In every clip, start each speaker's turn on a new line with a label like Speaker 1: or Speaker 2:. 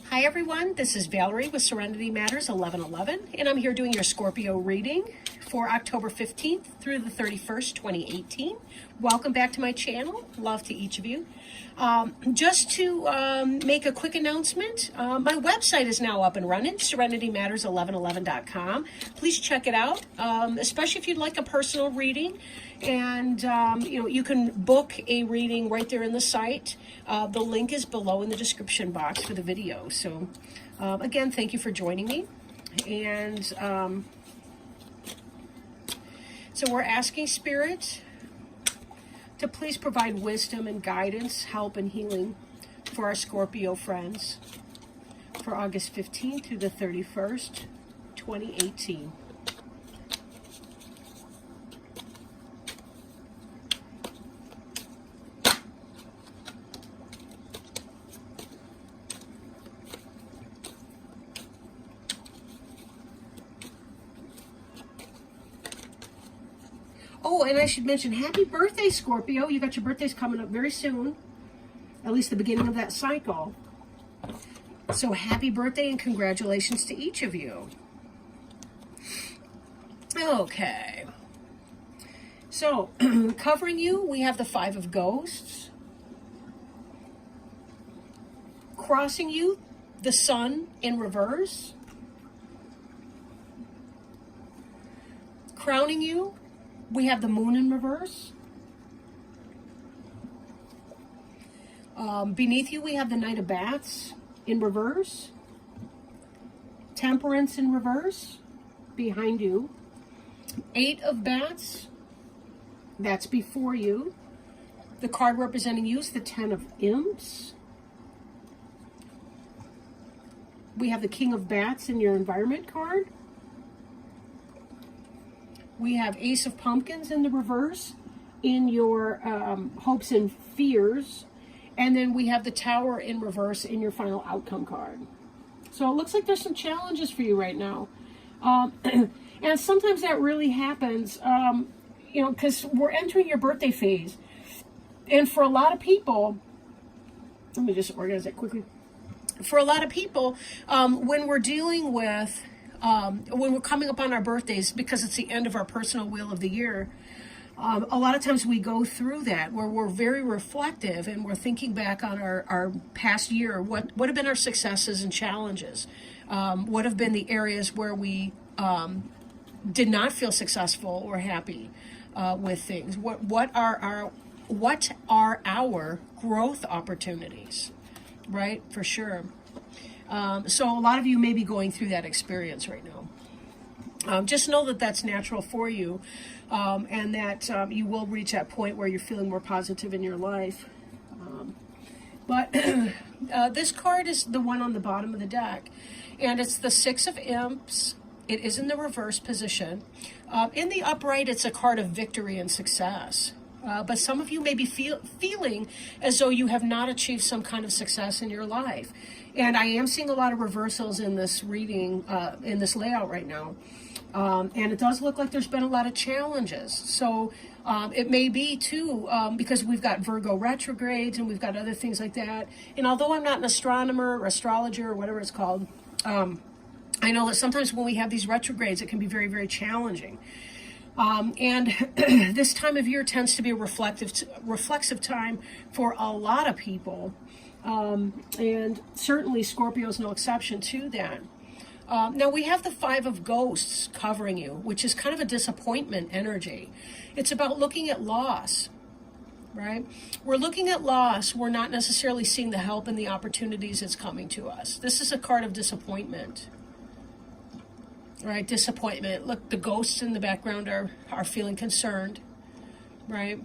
Speaker 1: Hi everyone, this is Valerie with Serenity Matters 1111, and I'm here doing your Scorpio reading for October 15th through the 31st, 2018. Welcome back to my channel. Love to each of you. Just to make a quick announcement, my website is now up and running, serenitymatters1111.com. Please check it out, especially if you'd like a personal reading. And you can book a reading right there in the site. The link is below in the description box for the video. So again, thank you for joining me. And so we're asking Spirit to please provide wisdom and guidance, help and healing for our Scorpio friends for August 15th through the 31st, 2018. Oh, and I should mention, happy birthday, Scorpio. You got your birthdays coming up very soon, at least the beginning of that cycle. So happy birthday and congratulations to each of you. Okay. So, covering you, we have the Five of Ghosts. Crossing you, the Sun in reverse. Crowning you, we have the Moon in reverse. Beneath you, we have the Knight of Bats in reverse. Temperance in reverse. Behind you, Eight of Bats. That's before you. The card representing you is the Ten of Imps. We have the King of Bats in your environment card. We have Ace of Pumpkins in the reverse in your hopes and fears. And then we have the Tower in reverse in your final outcome card. So it looks like there's some challenges for you right now. And sometimes that really happens, because we're entering your birthday phase. And for a lot of people, let me just organize that quickly. For a lot of people, when we're dealing with when we're coming up on our birthdays, because it's the end of our personal wheel of the year, a lot of times we go through that where we're very reflective and we're thinking back on our past year. What have been our successes and challenges? What have been the areas where we did not feel successful or happy with things? What are our growth opportunities? Right, for sure. So a lot of you may be going through that experience right now. Just know that that's natural for you, and that you will reach that point where you're feeling more positive in your life. But this card is the one on the bottom of the deck, and it's the Six of Imps. It is in the reverse position. In the upright, it's a card of victory and success. But some of you may be feeling as though you have not achieved some kind of success in your life. And I am seeing a lot of reversals in this reading, in this layout right now. And it does look like there's been a lot of challenges. So it may be, too, because we've got Virgo retrogrades and we've got other things like that. And although I'm not an astronomer or astrologer or whatever it's called, I know that sometimes when we have these retrogrades, it can be very, very challenging. And this time of year tends to be a reflexive time for a lot of people. And certainly Scorpio is no exception to that. Now we have the Five of Ghosts covering you, which is kind of a disappointment energy. It's about looking at loss, right? We're looking at loss. We're not necessarily seeing the help and the opportunities that's coming to us. This is a card of disappointment. Right, disappointment. Look, the ghosts in the background are feeling concerned, right?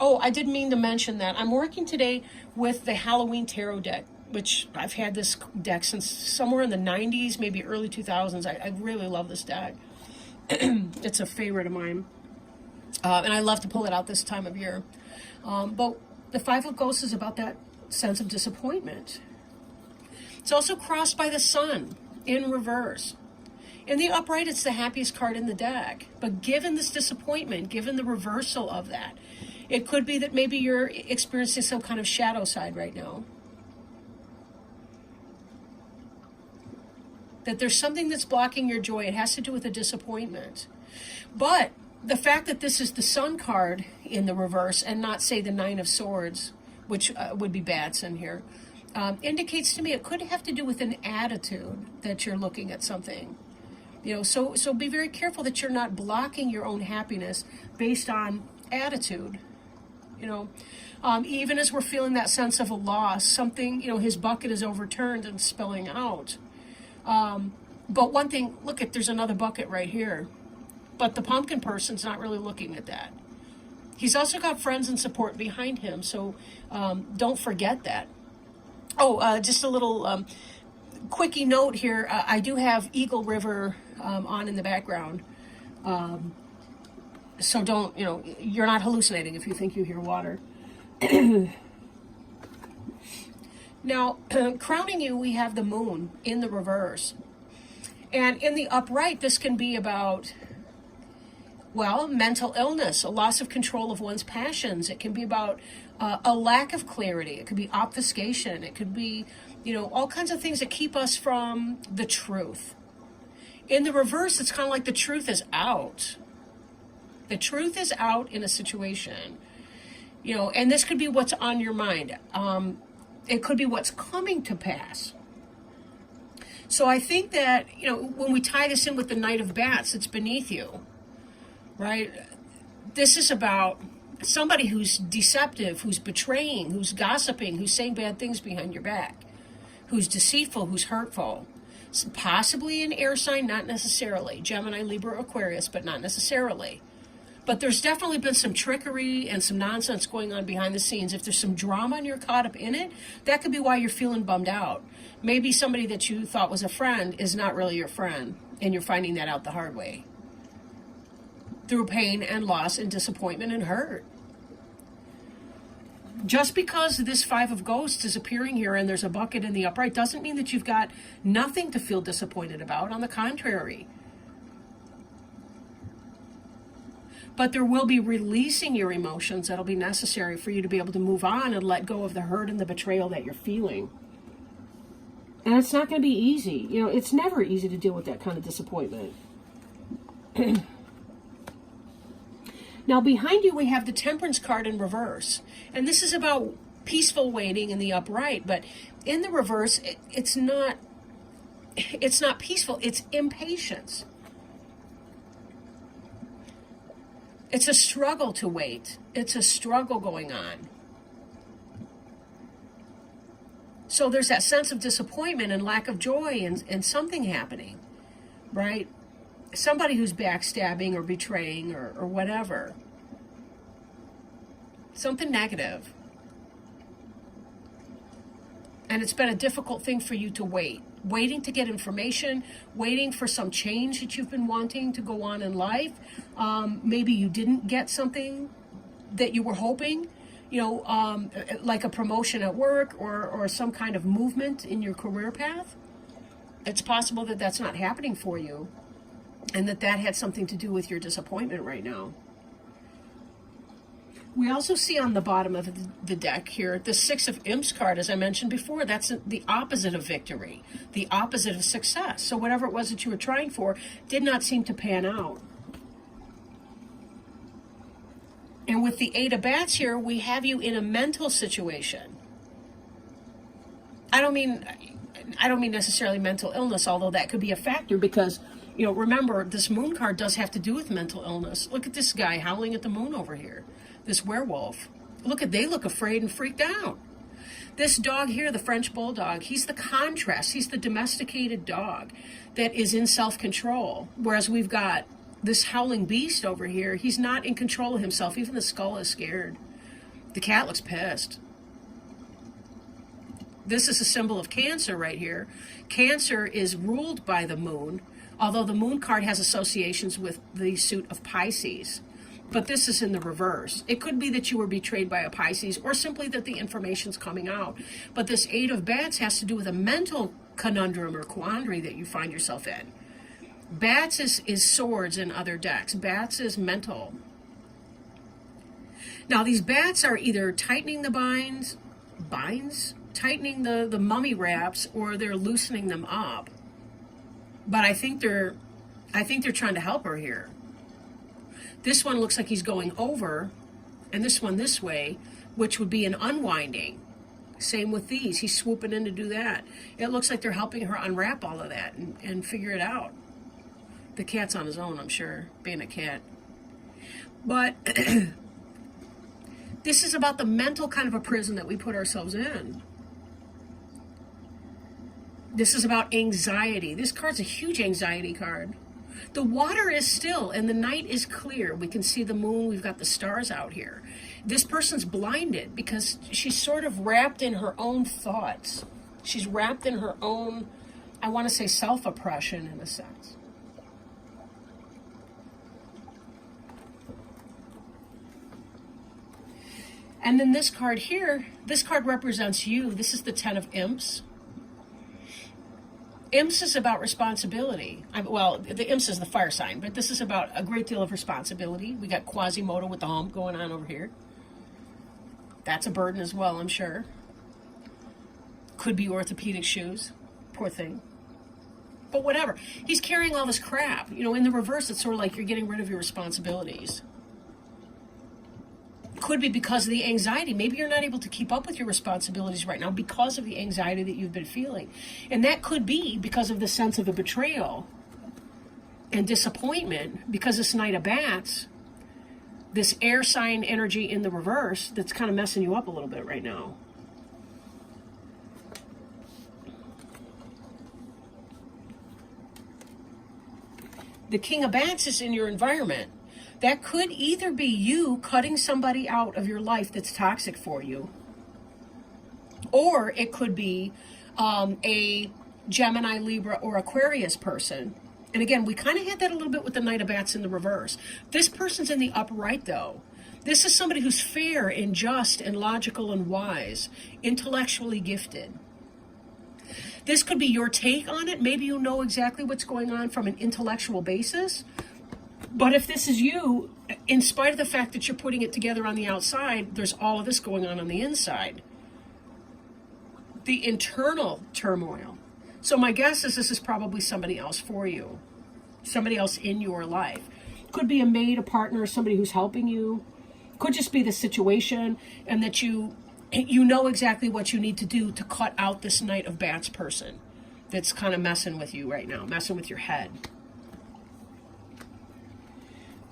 Speaker 1: Oh, I didn't mean to mention that. I'm working today with the Halloween Tarot deck, which I've had this deck since somewhere in the 90s, maybe early 2000s. I really love this deck. It's a favorite of mine. And I love to pull it out this time of year. But the Five of Ghosts is about that sense of disappointment. It's also crossed by the Sun in reverse. In the upright, it's the happiest card in the deck. But given this disappointment, given the reversal of that, it could be that maybe you're experiencing some kind of shadow side right now. that there's something that's blocking your joy. It has to do with a disappointment. But the fact that this is the Sun card in the reverse and not, say, the Nine of Swords, which would be bats in here, indicates to me it could have to do with an attitude that you're looking at something. So be very careful that you're not blocking your own happiness based on attitude. Even as we're feeling that sense of a loss, something, his bucket is overturned and spilling out. But one thing, there's another bucket right here. But the pumpkin person's not really looking at that. He's also got friends and support behind him, so don't forget that. Just a little quickie note here. I do have Eagle River on in the background. So don't, you're not hallucinating if you think you hear water. Now, crowning you, we have the moon in the reverse. And in the upright, this can be about, mental illness, a loss of control of one's passions. It can be about a lack of clarity. It could be obfuscation. It could be, all kinds of things that keep us from the truth. In the reverse, it's kind of like the truth is out. The truth is out in a situation, and this could be what's on your mind. It could be what's coming to pass. So I think that, when we tie this in with the Knight of Bats, it's beneath you, right? This is about somebody who's deceptive, who's betraying, who's gossiping, who's saying bad things behind your back, who's deceitful, who's hurtful. Possibly an air sign, not necessarily. Gemini, Libra, Aquarius, but not necessarily. But there's definitely been some trickery and some nonsense going on behind the scenes. If there's some drama and you're caught up in it, that could be why you're feeling bummed out. Maybe somebody that you thought was a friend is not really your friend, and you're finding that out the hard way. Through pain and loss and disappointment and hurt. Just because this Five of Ghosts is appearing here and there's a bucket in the upright doesn't mean that you've got nothing to feel disappointed about. On the contrary. But there will be releasing your emotions that'll be necessary for you to be able to move on and let go of the hurt and the betrayal that you're feeling. And it's not going to be easy. It's never easy to deal with that kind of disappointment. Now, behind you, we have the Temperance card in reverse. And this is about peaceful waiting in the upright. But in the reverse, it's not peaceful. It's impatience. It's a struggle to wait. It's a struggle going on. So there's that sense of disappointment and lack of joy and something happening, right? Somebody who's backstabbing or betraying or whatever. Something negative. And it's been a difficult thing for you to wait. Waiting to get information, waiting for some change that you've been wanting to go on in life. Maybe you didn't get something that you were hoping, like a promotion at work or some kind of movement in your career path. It's possible that that's not happening for you and that had something to do with your disappointment right now. We also see on the bottom of the deck here, the Six of Imps card, as I mentioned before. That's the opposite of victory, the opposite of success. So whatever it was that you were trying for did not seem to pan out. And with the Eight of Bats here, we have you in a mental situation. I don't mean necessarily mental illness, although that could be a factor because, remember, this Moon card does have to do with mental illness. Look at this guy howling at the moon over here. This werewolf. They look afraid and freaked out. This dog here, the French Bulldog, he's the contrast. He's the domesticated dog that is in self-control. Whereas we've got this howling beast over here. He's not in control of himself. Even the skull is scared. The cat looks pissed. This is a symbol of Cancer right here. Cancer is ruled by the moon, although the Moon card has associations with the suit of Pisces. But this is in the reverse. It could be that you were betrayed by a Pisces or simply that the information's coming out. But this Eight of Bats has to do with a mental conundrum or quandary that you find yourself in. Bats is swords in other decks. Bats is mental. Now, these bats are either tightening the binds, tightening the mummy wraps, or they're loosening them up. But I think they're trying to help her here. This one looks like he's going over, and this one this way, which would be an unwinding. Same with these. He's swooping in to do that. It looks like they're helping her unwrap all of that and figure it out. The cat's on his own, I'm sure, being a cat. But this is about the mental kind of a prison that we put ourselves in. This is about anxiety. This card's a huge anxiety card. The water is still and the night is clear. We can see the moon. We've got the stars out here. This person's blinded because she's sort of wrapped in her own thoughts. She's wrapped in her own, I want to say, self-oppression in a sense. And then this card here, this card represents you. This is the Ten of Imps. Imps is about responsibility. Well, the Imps is the fire sign, but this is about a great deal of responsibility. We got Quasimodo with the hump going on over here. That's a burden as well, I'm sure. Could be orthopedic shoes. Poor thing. But whatever. He's carrying all this crap. You know, in the reverse, it's sort of like you're getting rid of your responsibilities. Could be because of the anxiety. Maybe you're not able to keep up with your responsibilities right now because of the anxiety that you've been feeling. And that could be because of the sense of a betrayal and disappointment, because this Knight of Bats, this air sign energy in the reverse, that's kind of messing you up a little bit right now. The King of Bats is in your environment. That could either be you cutting somebody out of your life that's toxic for you, or it could be a Gemini, Libra, or Aquarius person. And again, we kind of had that a little bit with the Knight of Bats in the reverse. This person's in the upright, though. This is somebody who's fair and just and logical and wise, intellectually gifted. This could be your take on it. Maybe you know exactly what's going on from an intellectual basis. But if this is you, in spite of the fact that you're putting it together on the outside, there's all of this going on the inside. The internal turmoil. So my guess is this is probably somebody else for you. Somebody else in your life. Could be a maid, a partner, somebody who's helping you. Could just be the situation, and that you know exactly what you need to do to cut out this Knight of Bats person that's kind of messing with you right now, messing with your head.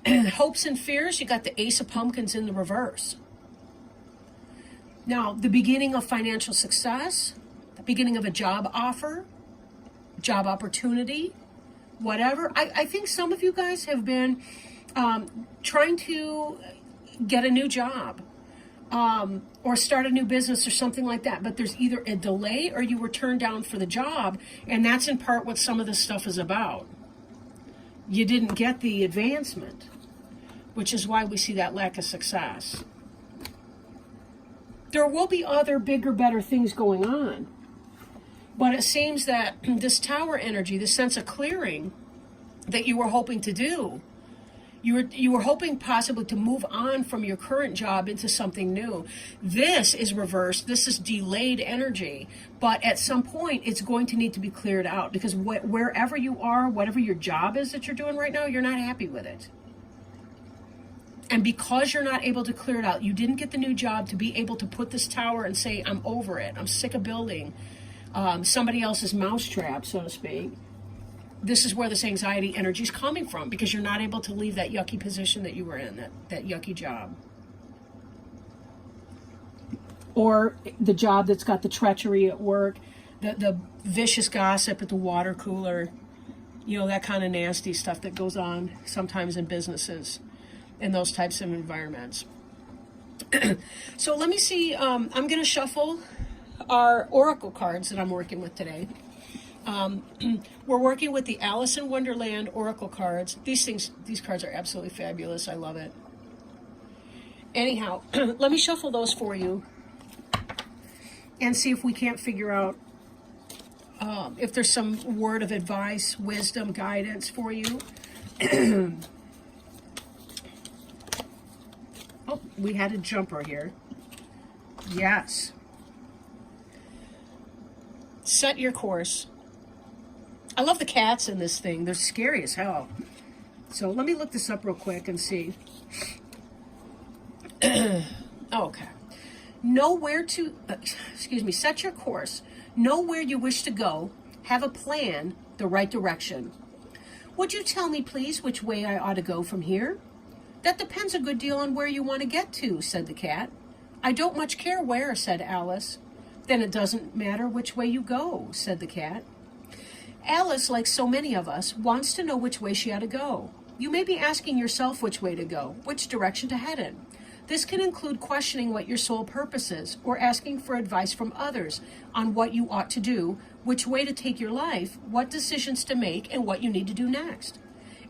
Speaker 1: Hopes and fears, you got the Ace of Pumpkins in the reverse. Now, the beginning of financial success, the beginning of a job offer, job opportunity, whatever. I think some of you guys have been trying to get a new job or start a new business or something like that, but there's either a delay or you were turned down for the job, and that's in part what some of this stuff is about. You didn't get the advancement, which is why we see that lack of success. There will be other bigger, better things going on. But it seems that this Tower energy, this sense of clearing that you were hoping to do, you were hoping possibly to move on from your current job into something new. This is reversed. This is delayed energy. But at some point, it's going to need to be cleared out, because wherever you are, whatever your job is that you're doing right now, you're not happy with it. And because you're not able to clear it out, you didn't get the new job to be able to put this tower and say, I'm over it. I'm sick of building somebody else's mousetrap, so to speak. This is where this anxiety energy is coming from, because you're not able to leave that yucky position that you were in, that yucky job. Or the job that's got the treachery at work, the vicious gossip at the water cooler, you know, that kind of nasty stuff that goes on sometimes in businesses, in those types of environments. So let me see, I'm going to shuffle our oracle cards that I'm working with today. We're working with the Alice in Wonderland oracle cards. These cards are absolutely fabulous. I love it. Anyhow, let me shuffle those for you and see if we can't figure out if there's some word of advice, wisdom, guidance for you. Oh, we had a jumper here. Yes. Set your course. I love the cats in this thing. They're scary as hell. So let me look this up real quick and see. Okay. Know where to, set your course. Know where you wish to go. Have a plan, the right direction. Would you tell me, please, which way I ought to go from here? That depends a good deal on where you want to get to, said the cat. I don't much care where, said Alice. Then it doesn't matter which way you go, said the cat. Alice, like so many of us, wants to know which way she ought to go. You may be asking yourself which way to go, which direction to head in. This can include questioning what your sole purpose is, or asking for advice from others on what you ought to do, which way to take your life, what decisions to make, and what you need to do next.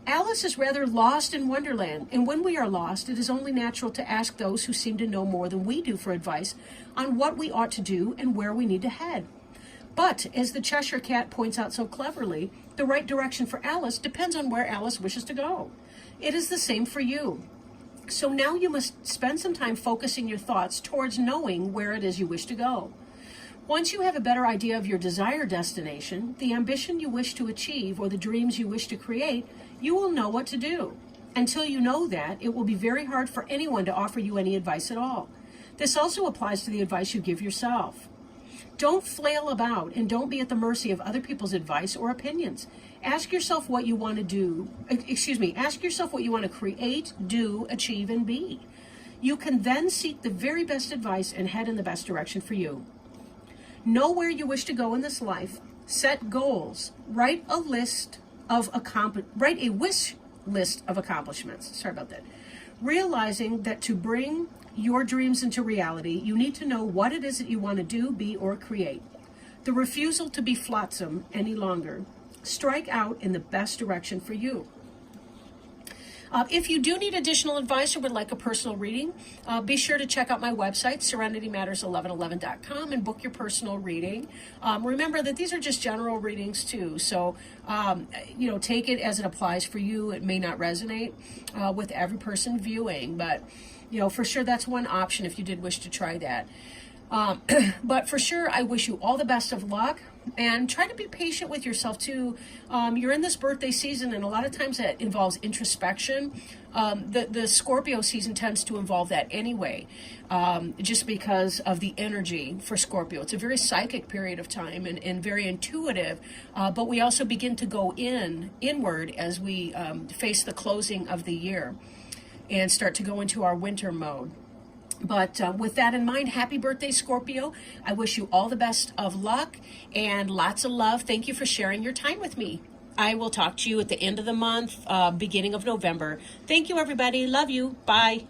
Speaker 1: Alice is rather lost in Wonderland, and when we are lost, it is only natural to ask those who seem to know more than we do for advice on what we ought to do and where we need to head. But, as the Cheshire Cat points out so cleverly, the right direction for Alice depends on where Alice wishes to go. It is the same for you. So now you must spend some time focusing your thoughts towards knowing where it is you wish to go. Once you have a better idea of your desired destination, the ambition you wish to achieve, or the dreams you wish to create, you will know what to do. Until you know that, it will be very hard for anyone to offer you any advice at all. This also applies to the advice you give yourself. Don't flail about and don't be at the mercy of other people's advice or opinions. Ask yourself what you want to do. Ask yourself what you want to create, do, achieve, and be. You can then seek the very best advice and head in the best direction for you. Know where you wish to go in this life. Set goals. Write a wish list of accomplishments. Sorry about that. Realizing that to bring your dreams into reality, you need to know what it is that you want to do, be, or create. The refusal to be flotsam any longer. Strike out in the best direction for you. If you do need additional advice or would like a personal reading, be sure to check out my website, serenitymatters1111.com, and book your personal reading. Remember that these are just general readings too, so take it as it applies for you. It may not resonate with every person viewing, but for sure that's one option if you did wish to try that. But for sure, I wish you all the best of luck, and try to be patient with yourself too. You're in this birthday season, and a lot of times that involves introspection. The Scorpio season tends to involve that anyway, just because of the energy for Scorpio. It's a very psychic period of time and very intuitive, but we also begin to go inward as we face the closing of the year and start to go into our winter mode. But with that in mind, happy birthday, Scorpio. I wish you all the best of luck and lots of love. Thank you for sharing your time with me. I will talk to you at the end of the month, beginning of November. Thank you, everybody. Love you. Bye.